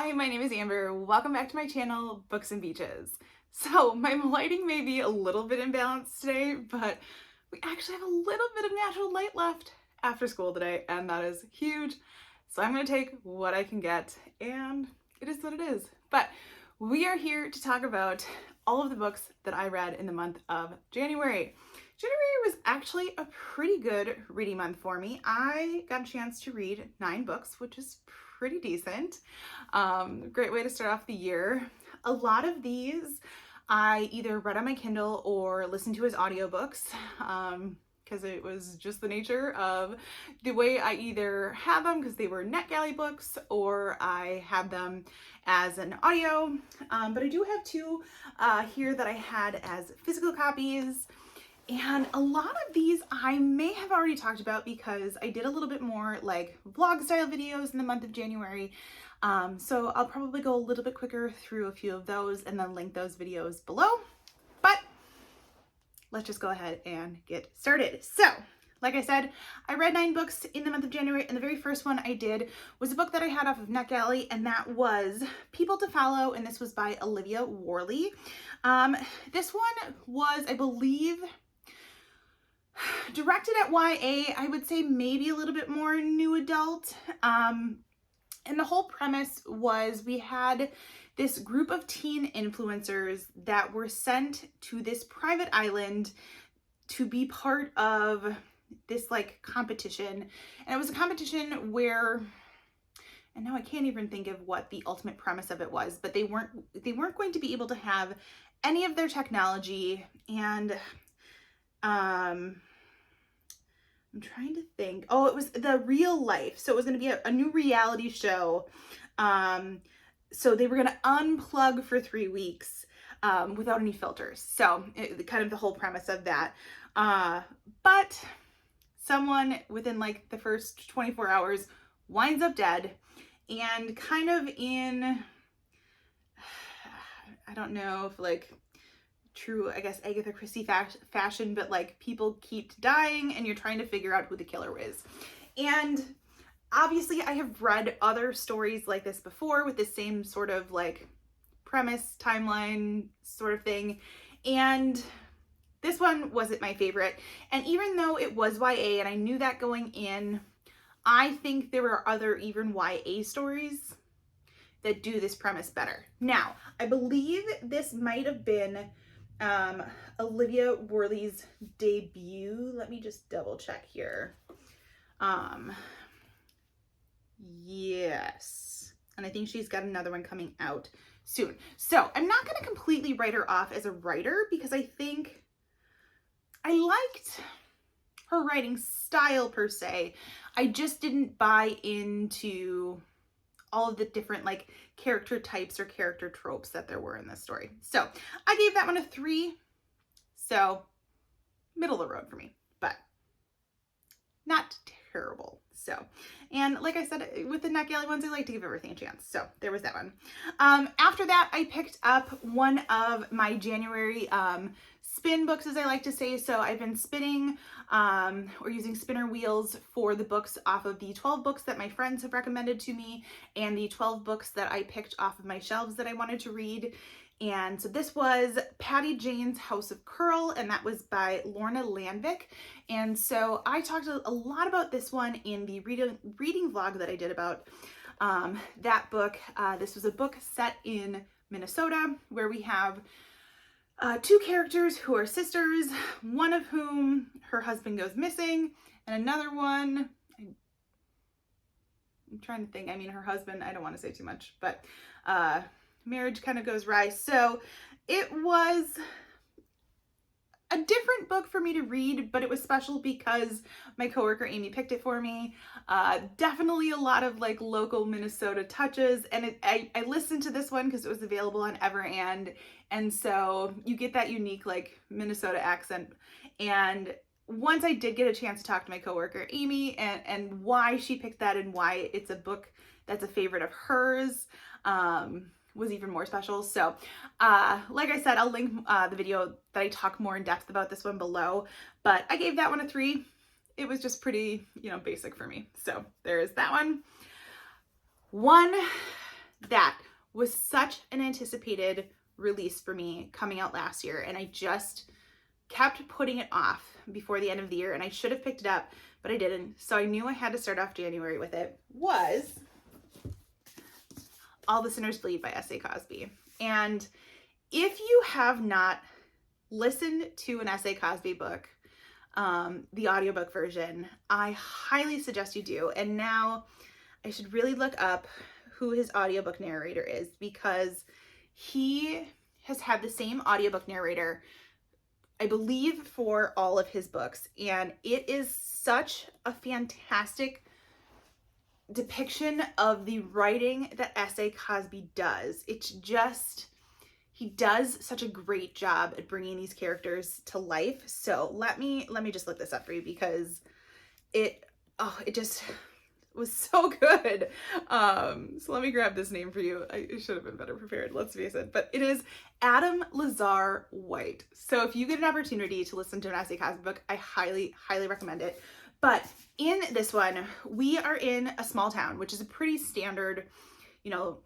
Hi, my name is Amber. Welcome back to my channel, Books and Beaches. So my lighting may be a little bit imbalanced today, but we actually have a little bit of natural light left after school today, and that is huge. So I'm going to take what I can get, and it is what it is. But we are here to talk about all of the books that I read in the month of January. January was actually a pretty good reading month for me. I got a chance to read 9 books, which is pretty decent. Great way to start off the year. A lot of these I either read on my Kindle or listened to as audiobooks because it was just the nature of the way I either had them because they were NetGalley books or I had them as an audio. But I do have 2 here that I had as physical copies. And a lot of these I may have already talked about because I did a little bit more like vlog style videos in the month of January. So I'll probably go a little bit quicker through a few of those and then link those videos below. But let's just go ahead and get started. So, like I said, I read 9 books in the month of January, and the very first one I did was a book that I had off of NetGalley, and that was People to Follow, and this was by Olivia Worley. This one was, I believe, directed at YA, I would say maybe a little bit more new adult. And the whole premise was we had this group of teen influencers that were sent to this private island to be part of this like competition. And it was a competition where, and now I can't even think of what the ultimate premise of it was, but they weren't going to be able to have any of their technology. And I'm trying to think. Oh, it was the real life. So it was going to be a new reality show. So they were going to unplug for 3 weeks without any filters. So kind of the whole premise of that. But someone within like the first 24 hours winds up dead, and kind of in, I don't know if like true, I guess, Agatha Christie fashion, but like people keep dying and you're trying to figure out who the killer is. And obviously I have read other stories like this before with the same sort of like premise, timeline sort of thing. And this one wasn't my favorite. And even though it was YA and I knew that going in, I think there are other even YA stories that do this premise better. Now, I believe this might have been Olivia Worley's debut. Let me just double check here. Yes. And I think she's got another one coming out soon. So I'm not going to completely write her off as a writer because I think I liked her writing style per se. I just didn't buy into all of the different like character types or character tropes that there were in this story. So I gave that one a 3. So middle of the road for me, but not terrible. So, and like I said, with the NetGalley ones, I like to give everything a chance. So there was that one. After that, I picked up one of my January spin books, as I like to say. So I've been spinning or using spinner wheels for the books off of the 12 books that my friends have recommended to me and the 12 books that I picked off of my shelves that I wanted to read. And so this was Patty Jane's House of Curl, and that was by Lorna Landvik. And so I talked a lot about this one in the reading vlog that I did about that book. This was a book set in Minnesota where we have 2 characters who are sisters, one of whom her husband goes missing, and another one, I'm trying to think, I mean, her husband, I don't want to say too much, but marriage kind of goes awry. So it was a different book for me to read, but it was special because my coworker Amy picked it for me. Definitely a lot of like local Minnesota touches, and I listened to this one because it was available on Everand, and so you get that unique like Minnesota accent. And once I did get a chance to talk to my coworker Amy and why she picked that and why it's a book that's a favorite of hers, was even more special. So like I said, I'll link the video that I talk more in depth about this one below, but I gave that one a 3. It was just pretty, basic for me. So there's that one. One That was such an anticipated release for me coming out last year, and I just kept putting it off before the end of the year, and I should have picked it up, but I didn't. So I knew I had to start off January with it. Was All the Sinners Bleed by S.A. Cosby. And if you have not listened to an S.A. Cosby book, the audiobook version, I highly suggest you do. And now I should really look up who his audiobook narrator is, because he has had the same audiobook narrator, I believe, for all of his books. And it is such a fantastic depiction of the writing that S.A. Cosby does. It's just, he does such a great job at bringing these characters to life. So let me just look this up for you, because it just was so good. So let me grab this name for you. I should have been better prepared, let's face it. But it is Adam Lazar White. So if you get an opportunity to listen to an S.A. Cosby book, I highly, highly recommend it. But in this one, we are in a small town, which is a pretty standard, MO,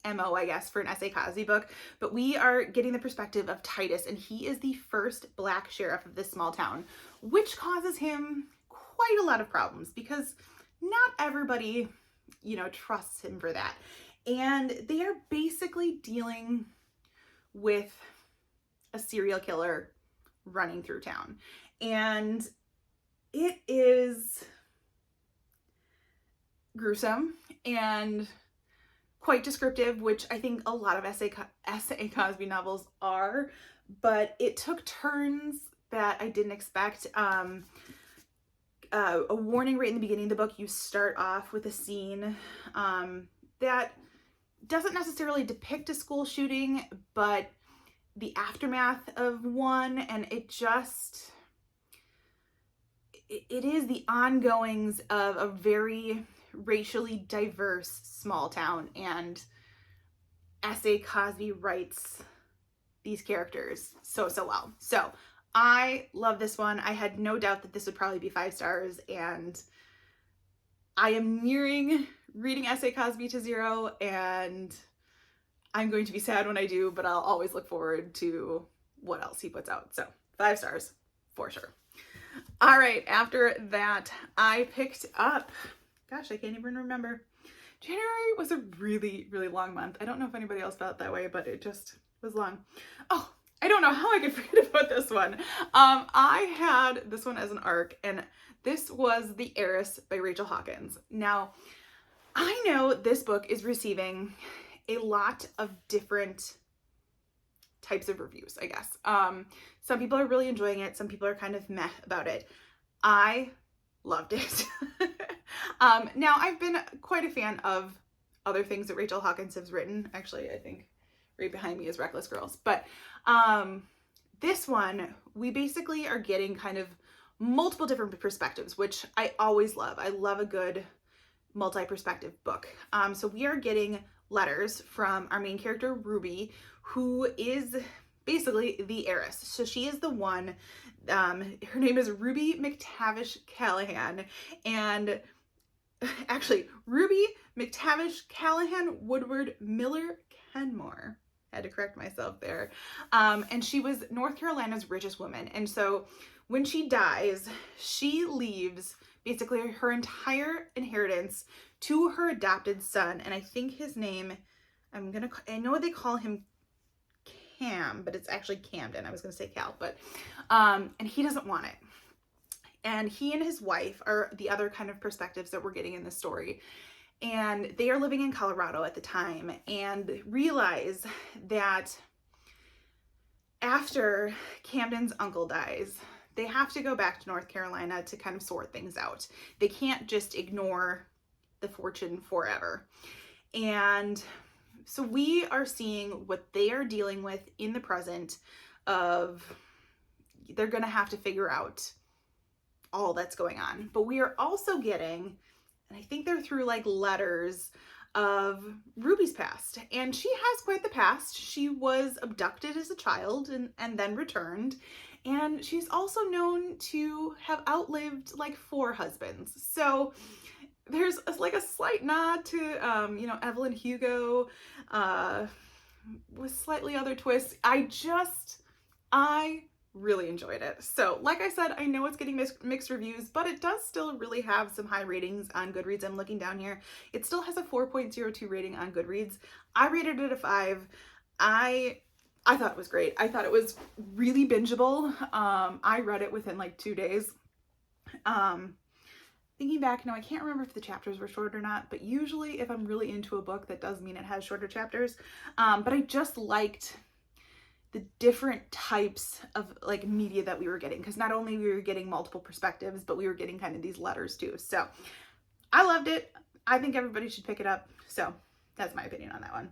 I guess, for an S.A. Cosby book. But we are getting the perspective of Titus, and he is the first Black sheriff of this small town, which causes him quite a lot of problems, because not everybody, trusts him for that. And they are basically dealing with a serial killer running through town. And it is gruesome and quite descriptive, which I think a lot of S.A. Cosby novels are, but it took turns that I didn't expect. A warning right in the beginning of the book, you start off with a scene that doesn't necessarily depict a school shooting, but the aftermath of one, and it is the ongoings of a very racially diverse small town, and S.A. Cosby writes these characters so well. So I love this one. I had no doubt that this would probably be 5 stars, and I am nearing reading S.A. Cosby to 0, and I'm going to be sad when I do, but I'll always look forward to what else he puts out. So 5 stars for sure. All right, after that, I picked up, gosh, I can't even remember. January was a really, really long month. I don't know if anybody else felt that way, but it just was long. Oh, I don't know how I could forget about this one. I had this one as an ARC, and this was The Heiress by Rachel Hawkins. Now, I know this book is receiving a lot of different types of reviews, I guess. Some people are really enjoying it. Some people are kind of meh about it. I loved it. Now, I've been quite a fan of other things that Rachel Hawkins has written. Actually, I think right behind me is Reckless Girls. But this one, we basically are getting kind of multiple different perspectives, which I always love. I love a good multi-perspective book. So we are getting letters from our main character, Ruby, who is basically the heiress. So she is the one, her name is Ruby McTavish Callahan, and actually Ruby McTavish Callahan Woodward Miller Kenmore. Had to correct myself there. And she was North Carolina's richest woman. And so when she dies, she leaves basically her entire inheritance to her adopted son. And I think his name, I know they call him Cam, but it's actually Camden. I was going to say Cal, but, and he doesn't want it. And he and his wife are the other kind of perspectives that we're getting in this story. And they are living in Colorado at the time, and realize that after Camden's uncle dies, they have to go back to North Carolina to kind of sort things out. They can't just ignore the fortune forever. And so we are seeing what they are dealing with in the present of, they're going to have to figure out all that's going on. But we are also getting, and I think they're through like letters of Ruby's past. And she has quite the past. She was abducted as a child and then returned. And she's also known to have outlived like 4 husbands. So there's like a slight nod to, you know, Evelyn Hugo, with slightly other twists. I really enjoyed it. So like I said, I know it's getting mixed reviews, but it does still really have some high ratings on Goodreads. I'm looking down here. It still has a 4.02 rating on Goodreads. I rated it a 5. I thought it was great. I thought it was really bingeable. I read it within like 2 days. Thinking back, no, I can't remember if the chapters were short or not, but usually if I'm really into a book, that does mean it has shorter chapters. But I just liked the different types of like media that we were getting, because not only we were getting multiple perspectives, but we were getting kind of these letters too. So I loved it. I think everybody should pick it up. So that's my opinion on that one.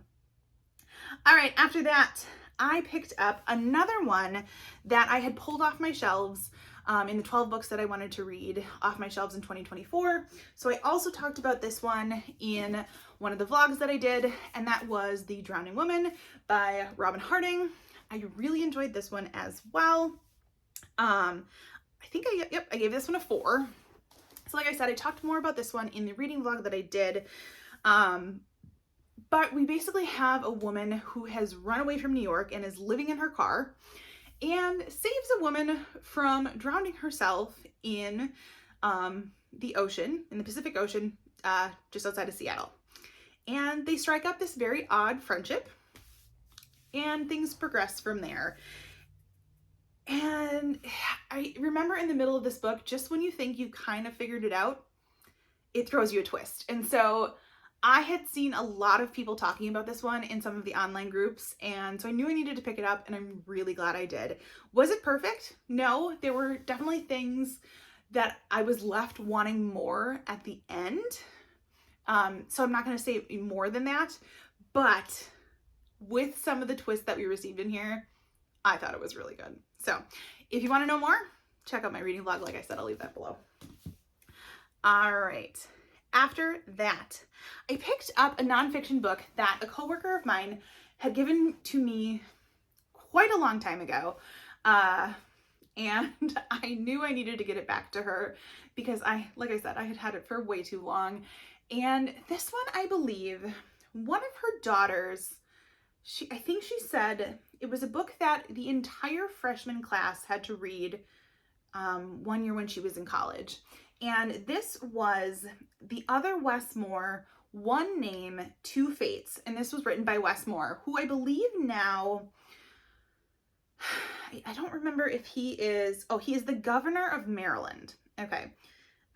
All right, after that, I picked up another one that I had pulled off my shelves in the 12 books that I wanted to read off my shelves in 2024. So I also talked about this one in one of the vlogs that I did, and that was The Drowning Woman by Robin Harding. I really enjoyed this one as well. I think I gave this one a 4. So like I said, I talked more about this one in the reading vlog that I did. But we basically have a woman who has run away from New York and is living in her car and saves a woman from drowning herself in the ocean, in the Pacific Ocean, just outside of Seattle. And they strike up this very odd friendship, and things progress from there. And I remember in the middle of this book, just when you think you kind of figured it out, it throws you a twist. And so I had seen a lot of people talking about this one in some of the online groups, and so I knew I needed to pick it up, and I'm really glad I did. Was it perfect? No, there were definitely things that I was left wanting more at the end. So I'm not going to say more than that, but with some of the twists that we received in here, I thought it was really good. So if you want to know more, check out my reading vlog. Like I said, I'll leave that below. All right. After that, I picked up a nonfiction book that a coworker of mine had given to me quite a long time ago. And I knew I needed to get it back to her because like I said, I had had it for way too long. And this one, I believe, one of her daughters, I think she said it was a book that the entire freshman class had to read one year when she was in college. And this was The Other Westmore, One Name, Two Fates. And this was written by Westmore, who I believe now, I don't remember if he is the governor of Maryland. Okay.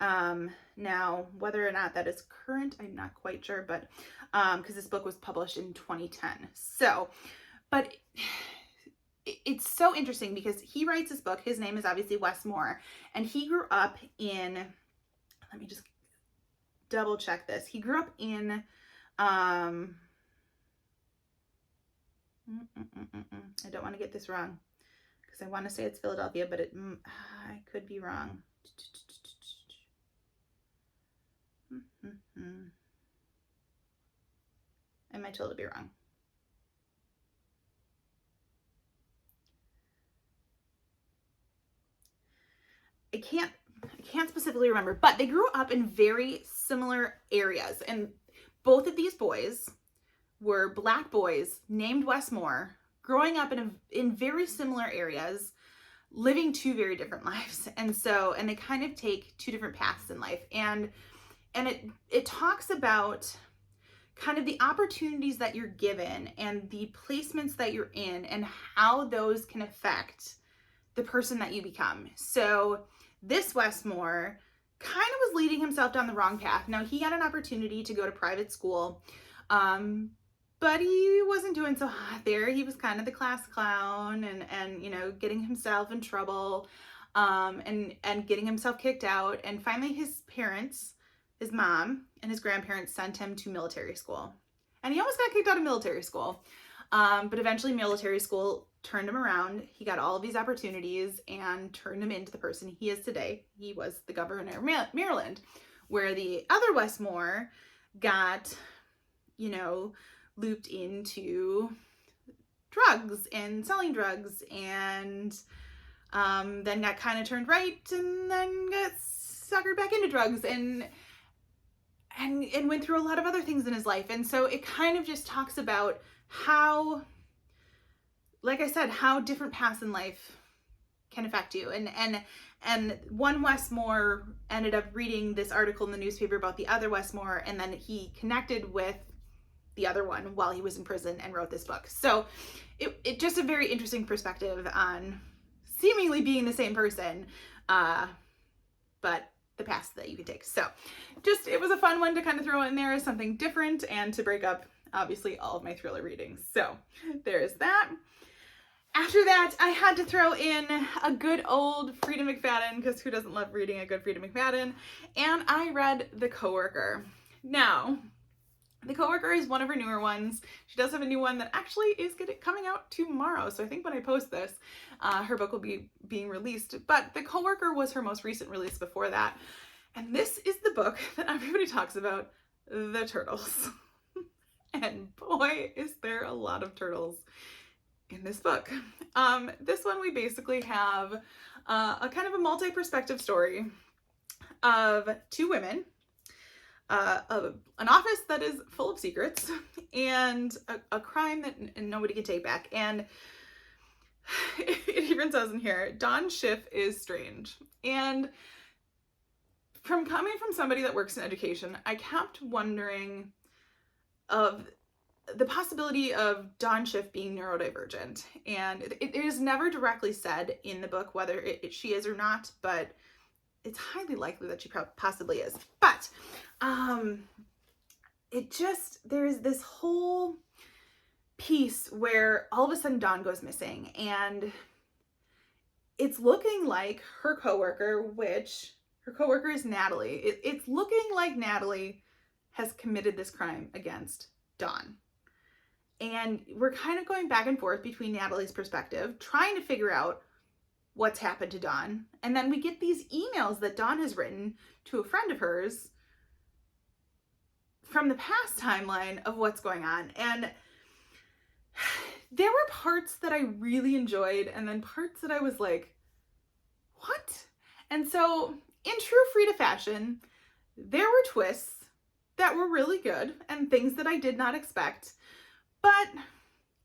Now, whether or not that is current, I'm not quite sure, but because this book was published in 2010. So, but it's so interesting because he writes this book. His name is obviously Westmore, and he grew up in, let me just double check this. He grew up in, I don't want to get this wrong because I want to say it's Philadelphia, but I could be wrong. I might totally be wrong. I can't specifically remember, but they grew up in very similar areas, and both of these boys were Black boys named Westmore, growing up in very similar areas, living two very different lives. And they kind of take two different paths in life, and it talks about kind of the opportunities that you're given and the placements that you're in and how those can affect the person that you become. So this Westmore kind of was leading himself down the wrong path. Now, he had an opportunity to go to private school, but he wasn't doing so hot there. He was kind of the class clown and you know, getting himself in trouble, and getting himself kicked out. And finally his parents, his mom and his grandparents, sent him to military school. And he almost got kicked out of military school. But eventually military school turned him around. He got all of these opportunities and turned him into the person he is today. He was the governor of Maryland, where the other Westmore got, you know, looped into drugs and selling drugs, and then got kind of turned right and then got suckered back into drugs. And and went through a lot of other things in his life. And so it kind of just talks about how, like I said, how different paths in life can affect you. And one Westmore ended up reading this article in the newspaper about the other Westmore, and then he connected with the other one while he was in prison and wrote this book. So it just a very interesting perspective on seemingly being the same person, but the paths that you could take. So just, it was a fun one to kind of throw in there as something different and to break up, obviously, all of my thriller readings. So there's that. After that, I had to throw in a good old Freida McFadden, because who doesn't love reading a good Freida McFadden? And I read The Coworker. Now, The Coworker is one of her newer ones. She does have a new one that actually is coming out tomorrow. So I think when I post this, her book will be being released. But The Coworker was her most recent release before that. And this is the book that everybody talks about, the turtles. And boy, is there a lot of turtles in this book. This one, we basically have a kind of a multi-perspective story of two women, an office that is full of secrets, and a crime that nobody can take back. And it even says in here, Dawn Schiff is strange. And from coming from somebody that works in education, I kept wondering of the possibility of Dawn Schiff being neurodivergent. And it is never directly said in the book whether she is or not, but it's highly likely that she possibly is. But there's this whole piece where all of a sudden Dawn goes missing, and it's looking like her coworker, which her coworker is Natalie. It's looking like Natalie has committed this crime against Dawn. And we're kind of going back and forth between Natalie's perspective, trying to figure out what's happened to Dawn. And then we get these emails that Dawn has written to a friend of hers from the past timeline of what's going on. And there were parts that I really enjoyed, and then parts that I was like, what? And so in true Freida fashion, there were twists that were really good and things that I did not expect. But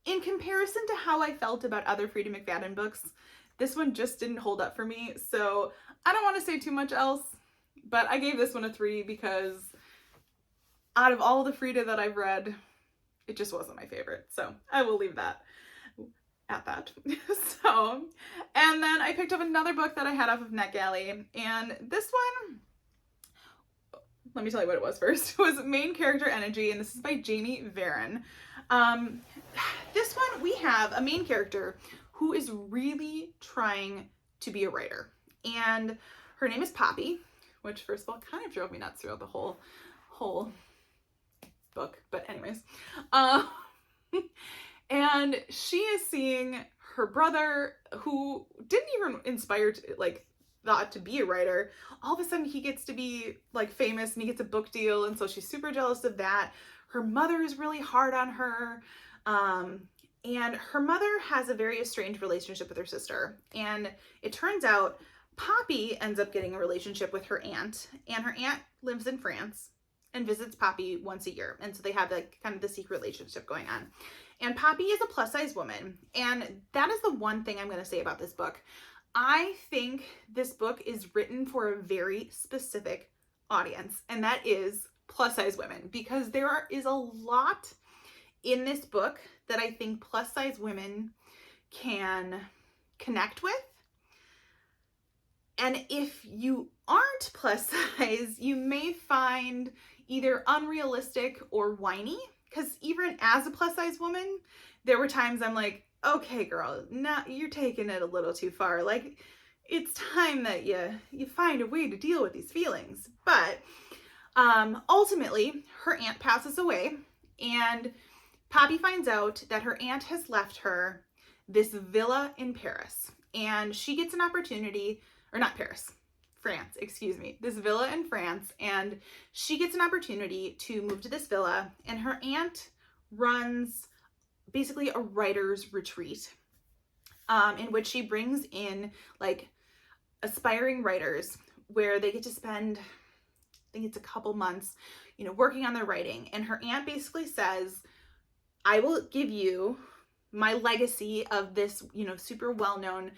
in comparison to how I felt about other Freida McFadden books, this one just didn't hold up for me. So I don't want to say too much else, but I gave this one a 3 because out of all the Freida that I've read, it just wasn't my favorite. So I will leave that at that. So, and then I picked up another book that I had off of NetGalley, and this one, let me tell you what it was first. It was Main Character Energy, and this is by Jamie Varon. This one, we have a main character who is really trying to be a writer, and her name is Poppy, which first of all kind of drove me nuts throughout the whole book, but anyways, and she is seeing her brother, who didn't even inspire thought to be a writer. All of a sudden he gets to be like famous and he gets a book deal, and so she's super jealous of that. Her mother is really hard on her, and her mother has a very estranged relationship with her sister, and it turns out Poppy ends up getting a relationship with her aunt, and her aunt lives in France and visits Poppy once a year, and so they have like kind of the secret relationship going on. And Poppy is a plus size woman, and that is the one thing I'm going to say about this book. I think this book is written for a very specific audience, and that is plus size women, because there is a lot in this book that I think plus size women can connect with. And if you aren't plus size, you may find either unrealistic or whiny, because even as a plus size woman, there were times I'm like, okay, girl, now you're taking it a little too far. Like, it's time that you find a way to deal with these feelings. But ultimately, her aunt passes away, and Poppy finds out that her aunt has left her this villa in Paris, and she gets an opportunity, or not Paris, France, excuse me, this villa in France, and she gets an opportunity to move to this villa, and her aunt runs basically a writer's retreat, in which she brings in like aspiring writers where they get to spend, I think it's a couple months, working on their writing. And her aunt basically says, I will give you my legacy of this, super well-known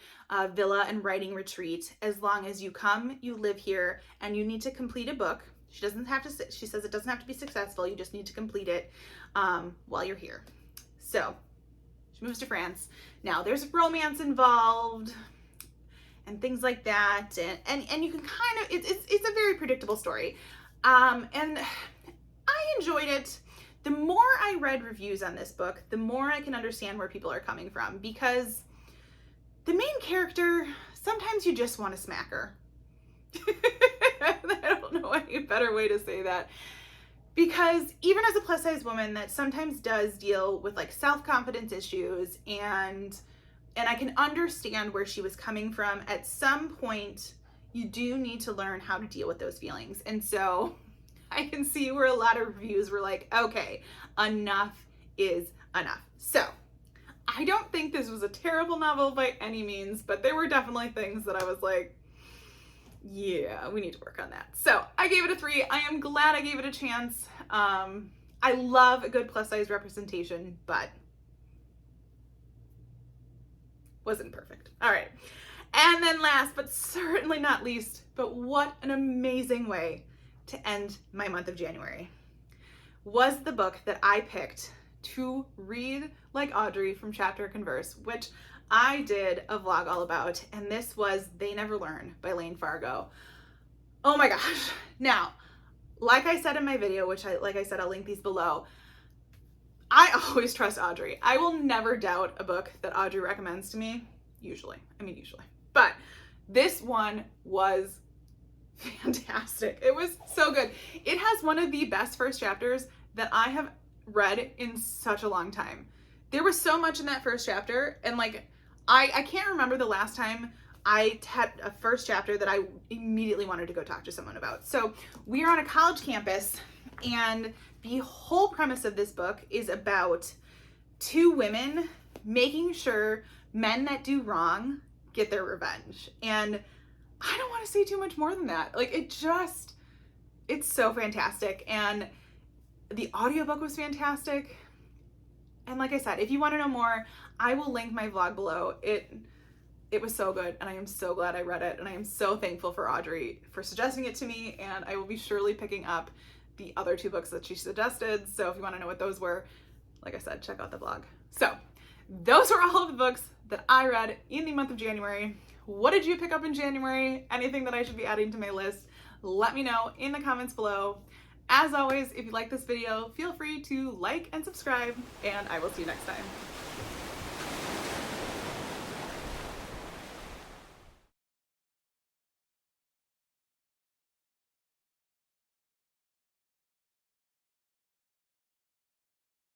villa and writing retreat as long as you come, you live here, and you need to complete a book. She says it doesn't have to be successful. You just need to complete it while you're here. So she moves to France. Now there's romance involved and things like that. And you can kind of, it's a very predictable story. And I enjoyed it. The more I read reviews on this book, the more I can understand where people are coming from, because the main character, sometimes you just want to smack her. I don't know any better way to say that, because even as a plus size woman that sometimes does deal with like self-confidence issues, and I can understand where she was coming from. At some point, you do need to learn how to deal with those feelings. And so I can see where a lot of reviews were like, okay, enough is enough. So I don't think this was a terrible novel by any means, but there were definitely things that I was like, yeah, we need to work on that. So I gave it a 3. I am glad I gave it a chance. I love a good plus size representation, but wasn't perfect. All right. And then last, but certainly not least, but what an amazing way to end my month of January, was the book that I picked to read like Audrey from Chapter Converse, which I did a vlog all about. And this was They Never Learn by Lane Fargo. Oh my gosh. Now, like I said in my video, which like I said, I'll link these below, I always trust Audrey. I will never doubt a book that Audrey recommends to me, usually. But this one was fantastic. It was so good. It has one of the best first chapters that I have read in such a long time. There was so much in that first chapter, and like I can't remember the last time I had a first chapter that I immediately wanted to go talk to someone about. So we are on a college campus, and the whole premise of this book is about 2 women making sure men that do wrong get their revenge. And I don't want to say too much more than that. Like, it's so fantastic. And the audiobook was fantastic. And like I said, if you want to know more, I will link my vlog below. It was so good, and I am so glad I read it, and I am so thankful for Audrey for suggesting it to me, and I will be surely picking up the other 2 books that she suggested. So if you want to know what those were, like I said, check out the vlog. So those are all of the books that I read in the month of January. What did you pick up in January? Anything that I should be adding to my list? Let me know in the comments below. As always, if you like this video, feel free to like and subscribe, and I will see you next time.